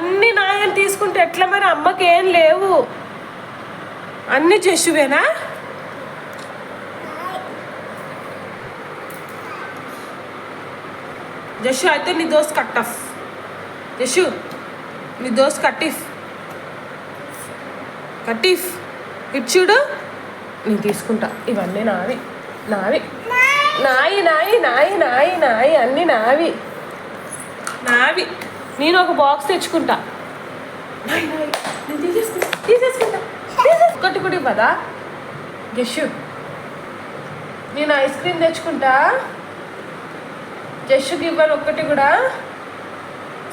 అన్ని నాయని తీసుకుంటే ఎట్లా మరి? అమ్మకి ఏం లేవు, అన్ని జస్సువేనా? జస్సు అయితే నీ దోస్త్ కట్టఫ్. జస్సు నీ దోస్త్ కట్టిఫ్ కట్టిఫ్ ఇటు చూడు. నేను తీసుకుంటా. ఇవన్నీ నావి నావి నాయి నాయి నాయి నాయి నాయి అన్నీ నావి నావి. నేను ఒక బాక్స్ తెచ్చుకుంటా. నాయి నాయి నేను తీసేసుకుంటా. ఒక్కటి కూడా ఇవ్వదా జస్సు? నేను ఐస్ క్రీమ్ తెచ్చుకుంటా. జస్సుకి ఇవ్వను ఒక్కటి కూడా,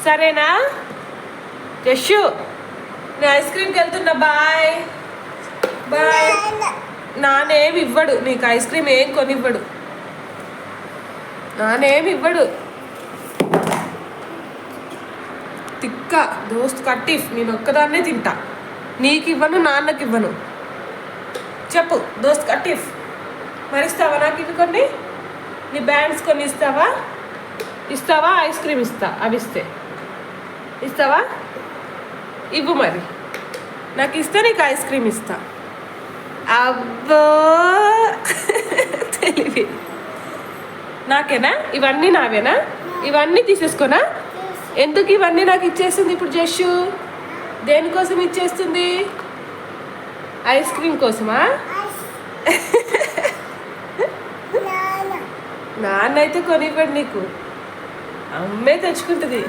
సరేనా? జస్సు నేను ఐస్ క్రీమ్కి వెళ్తున్నా. Bye bye. నానేమి ఇవ్వడు నీకు ఐస్ క్రీమ్, ఏం కొనివ్వడు. నానేమి ఇవ్వడు. తిక్క దోస్త్ కట్టిఫ్. నేను ఒక్కదాన్నే తింటా. నీకు ఇవ్వను, నాన్నకి ఇవ్వను. చెప్పు దోస్త్ కట్టిఫ్. మరి ఇస్తావా నాకు ఇవి కొన్ని? నీ బ్యాండ్స్ కొన్ని ఇస్తావా? ఇస్తావా? ఐస్ క్రీమ్ ఇస్తా. అవి ఇస్తావా? ఇవ్వు మరి. నాకు ఇస్తే నీకు ఐస్ క్రీమ్ ఇస్తా. అబ్బో తెలివి. నాకేనా? ఇవన్నీ నావేనా? ఇవన్నీ తీసేసుకోనా? ఎందుకు ఇవన్నీ నాకు ఇచ్చేస్తుంది ఇప్పుడు జస్సు? దేనికోసం ఇచ్చేస్తుంది? ఐస్ క్రీమ్ కోసమా? నాన్న అయితే కొనివ్వడు నీకు, అమ్మే తెచ్చుకుంటుంది.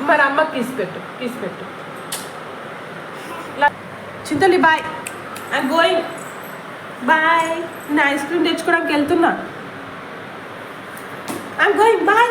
మరి అమ్మకి తీసిపెట్టు. Chintali bye. I'm going. Bye. నేను ఐస్ క్రీమ్ తెచ్చుకోవడానికి వెళ్తున్నా. I'm going. బాయ్.